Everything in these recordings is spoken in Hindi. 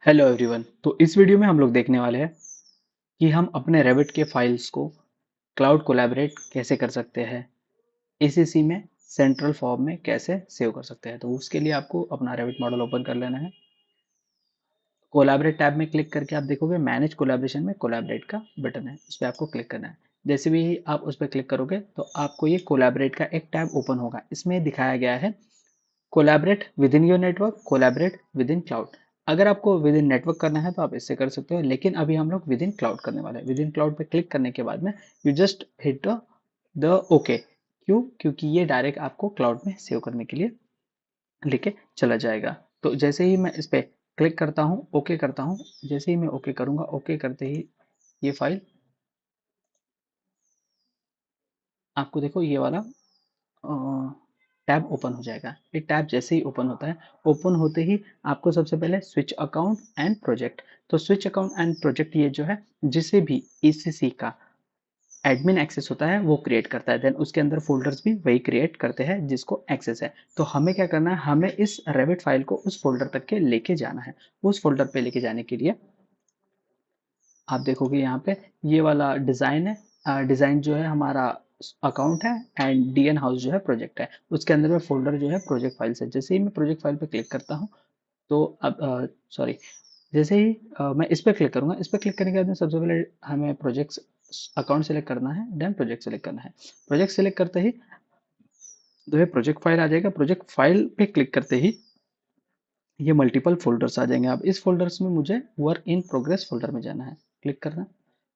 Hello everyone. तो इस वीडियो में हम लोग देखने वाले हैं कि हम अपने रेविट के फाइल्स को क्लाउड कोलैबोरेट कैसे कर सकते हैं, एसीसी में सेंट्रल फॉर्म में कैसे सेव कर सकते हैं। तो उसके लिए आपको अपना रेविट मॉडल ओपन कर लेना है। कोलैबोरेट टैब में क्लिक करके आप देखोगे मैनेज कोलैबोरेशन में कोलैबोरेट का बटन है, उस पर आपको क्लिक करना है। जैसे भी आप उस पर क्लिक करोगे तो आपको ये कोलैबोरेट का एक टैब ओपन होगा। इसमें दिखाया गया है collaborate with in your network, collaborate with in cloud. अगर आपको विद इन नेटवर्क करना है तो आप इससे कर सकते हो, लेकिन अभी हम लोग विद इन क्लाउड करने वाले हैं। विद इन क्लाउड पे क्लिक करने के बाद में you just hit the okay. क्यों? क्योंकि ये डायरेक्ट आपको क्लाउड में सेव करने के लिए लेके चला जाएगा। तो जैसे ही मैं इस पे क्लिक करता हूँ, ओके करता हूँ, जैसे ही मैं ओके करूंगा, ओके करते ही ये फाइल आपको देखो ये वाला टैब ओपन हो जाएगा। ये टैब जैसे ही ओपन होता है, ओपन होते ही आपको सबसे पहले स्विच अकाउंट एंड प्रोजेक्ट। तो स्विच अकाउंट एंड प्रोजेक्ट ये जो है जिसे भी ईसीसी का एडमिन एक्सेस होता है वो क्रिएट करता है। देन उसके अंदर फोल्डर्स भी वही क्रिएट करते हैं जिसको एक्सेस है। तो हमें क्या करना है, हमें इस रेविट फाइल को उस फोल्डर तक के लेके जाना है। उस फोल्डर पे लेके जाने के लिए आप देखोगे यहाँ पे ये वाला डिज़ाइन है। डिज़ाइन जो है हमारा अकाउंट है एंड डीएन हाउस जो है प्रोजेक्ट है। उसके अंदर में फोल्डर जो है प्रोजेक्ट फाइल्स है। जैसे ही मैं प्रोजेक्ट फाइल पे क्लिक करता हूँ तो अब सॉरी, जैसे ही मैं इस पे क्लिक करूंगा, इस पे क्लिक करने के बाद में सबसे पहले हमें प्रोजेक्ट अकाउंट सेलेक्ट करना है, देन प्रोजेक्ट सेलेक्ट करना है। प्रोजेक्ट सेलेक्ट करते ही जो है प्रोजेक्ट फाइल आ जाएगा। प्रोजेक्ट फाइल पे क्लिक करते ही ये मल्टीपल फोल्डर्स आ जाएंगे। अब इस फोल्डर्स में मुझे वर्क इन प्रोग्रेस फोल्डर में जाना है, क्लिक करना।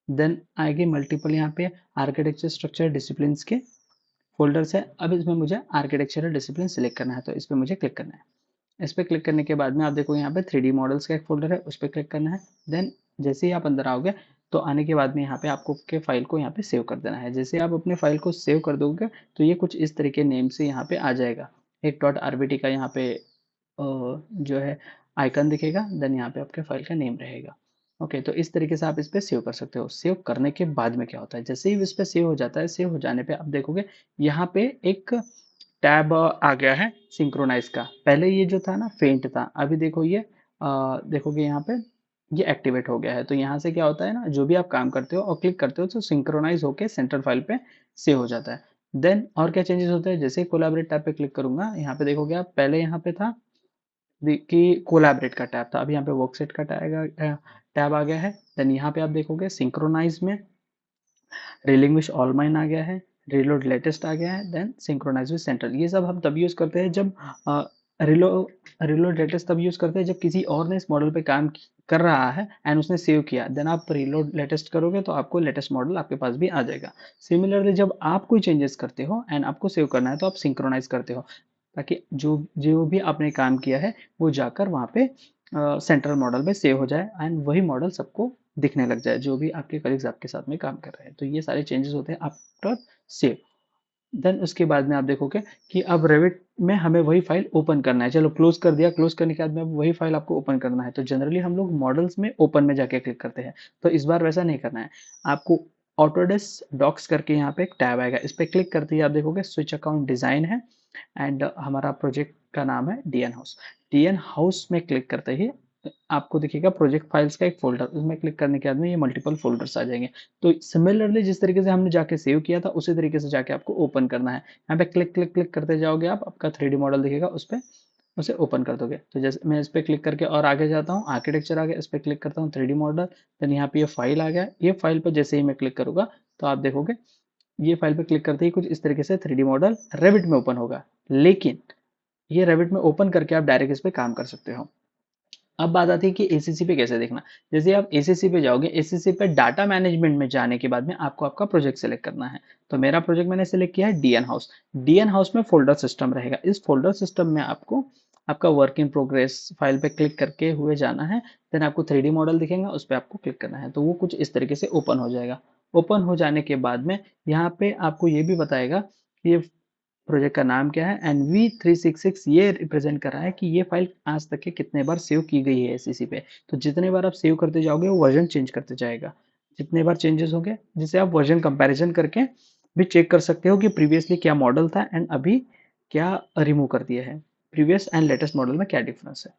देन आएगी मल्टीपल यहाँ पे आर्किटेक्चर स्ट्रक्चर डिसिप्लिन के फोल्डर्स है। अब इसमें मुझे आर्किटेक्चरल डिसिप्लिन सेलेक्ट करना है, तो इस पर मुझे क्लिक करना है। इस पर क्लिक करने के बाद में आप देखो यहाँ पे 3D मॉडल्स का एक फोल्डर है, उस पर क्लिक करना है। देन जैसे ही आप अंदर आओगे तो आने के बाद में यहाँ पे आपको के फाइल को यहाँ पे सेव कर देना है। जैसे आप अपने फाइल को सेव कर दोगे तो ये कुछ इस तरीके नेम से यहाँ पे आ जाएगा। एक डॉट आरबीटी का यहाँ पे जो है आइकन दिखेगा। देन यहाँ पे आपके फाइल का नेम रहेगा। ओके, तो इस तरीके से आप इस पे सेव कर सकते हो। सेव करने के बाद में क्या होता है, जैसे ही इस पे सेव हो जाता है, सेव हो जाने पे आप देखोगे यहाँ पे एक टैब आ गया है सिंक्रोनाइज का। पहले ये जो था ना फेंट था, अभी देखो ये देखोगे यहाँ पे ये एक्टिवेट हो गया है। तो यहाँ से क्या होता है ना, जो भी आप काम करते हो और क्लिक करते हो तो सिंक्रोनाइज होके सेंट्रल फाइल पे सेव हो जाता है। देन और क्या चेंजेस होते हैं, जैसे कोलैबोरेट टैब पे क्लिक करूंगा, यहाँ पे देखोगे आप पहले यहाँ पे था कि कोलैबोरेट का टैब था, अब यहाँ पे वर्कसेट का टैब आ गया है। देन यहाँ पे आप देखोगे सिंक्रोनाइज में रीलिंग विश ऑल माइन आ गया है, रीलोड लेटेस्ट आ गया है, देन सिंक्रोनाइज विद सेंट्रल। ये सब हम तब यूज करते हैं जब रिलो रिलोड लेटेस्ट तब यूज करते हैं जब किसी और ने इस मॉडल पे काम कर रहा है एंड उसने सेव किया। देन आप रिलोड लेटेस्ट करोगे तो आपको लेटेस्ट मॉडल आपके पास भी आ जाएगा। सिमिलरली जब आप कोई चेंजेस करते हो एंड आपको सेव करना है तो आप सिंक्रोनाइज करते हो, ताकि जो जो भी आपने काम किया है वो जाकर वहाँ पे सेंट्रल मॉडल में सेव हो जाए एंड वही मॉडल सबको दिखने लग जाए जो भी आपके कलीग्स आपके साथ में काम कर रहे हैं। तो ये सारे चेंजेस होते हैं आफ्टर सेव। देन उसके बाद में आप देखोगे कि अब रेविट में हमें वही फाइल ओपन करना है। चलो क्लोज कर दिया, क्लोज करने के बाद में अब वही फाइल आपको ओपन करना है। तो जनरली हम लोग मॉडल्स में ओपन में जाके क्लिक करते हैं, तो इस बार वैसा नहीं करना है। आपको ऑटोडेस्क डॉक्स करके यहाँ पे एक टैब आएगा, इस पर क्लिक करते ही आप देखोगे स्विच अकाउंट डिजाइन है एंड हमारा प्रोजेक्ट का नाम है डीएन हाउस। डीएन हाउस में क्लिक करते ही आपको दिखेगा प्रोजेक्ट फाइल्स का एक फोल्डर, उसमें क्लिक करने के बाद में ये मल्टीपल फोल्डर्स आ जाएंगे। तो सिमिलरली जिस तरीके से हमने जाके सेव किया था उसी तरीके से जाके आपको ओपन करना है। यहाँ पे क्लिक क्लिक क्लिक करते जाओगे आप, आपका 3D मॉडल दिखेगा, उस पर उसे ओपन कर दोगे। तो जैसे मैं इस पर क्लिक करके और आगे जाता हूँ, आर्किटेक्चर आ गया, इस पर क्लिक करता हूँ 3D मॉडल। देन यहाँ पे ये फाइल आ गया। ये फाइल पर जैसे ही मैं क्लिक करूंगा तो आप देखोगे ये फाइल पे क्लिक करते ही कुछ इस तरीके से 3D मॉडल रेविट में ओपन होगा। लेकिन ये रेविट में ओपन करके आप डायरेक्ट इस पे काम कर सकते हो। अब बात आती है कि एसीसी पे कैसे देखना। जैसे आप एसीसी पे जाओगे, एसीसी पे डाटा मैनेजमेंट में जाने के बाद में आपको आपका प्रोजेक्ट सेलेक्ट करना है। तो मेरा प्रोजेक्ट मैंने सेलेक्ट किया है डीएन हाउस। डीएन हाउस में फोल्डर सिस्टम रहेगा। इस फोल्डर सिस्टम में आपको आपका वर्क इन प्रोग्रेस फाइल पे क्लिक करके हुए जाना है। देन आपको 3D मॉडल दिखेगा, उस पर आपको क्लिक करना है, तो वो कुछ इस तरीके से ओपन हो जाएगा। ओपन हो जाने के बाद में यहाँ पे आपको ये भी बताएगा कि ये प्रोजेक्ट का नाम क्या है एंड V366 ये रिप्रेजेंट कर रहा है कि ये फाइल आज तक के कितने बार सेव की गई है एसीसी पे। तो जितने बार आप सेव करते जाओगे वो वर्जन चेंज करते जाएगा, जितने बार चेंजेस होंगे, जिसे आप वर्जन कंपैरिजन करके भी चेक कर सकते हो कि प्रीवियसली क्या मॉडल था एंड अभी क्या रिमूव कर दिया है, प्रीवियस एंड लेटेस्ट मॉडल में क्या डिफरेंस है।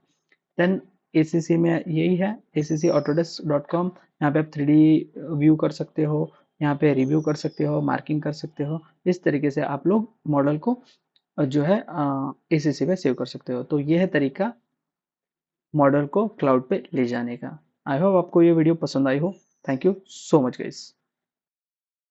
देन ACC में यही है, accautodesk.com। यहाँ पे आप 3D व्यू कर सकते हो, यहाँ पे रिव्यू कर सकते हो, मार्किंग कर सकते हो। इस तरीके से आप लोग मॉडल को जो है ACC पे सेव कर सकते हो। तो ये है तरीका मॉडल को क्लाउड पे ले जाने का। आई होप आपको ये वीडियो पसंद आई हो। Thank you so much guys.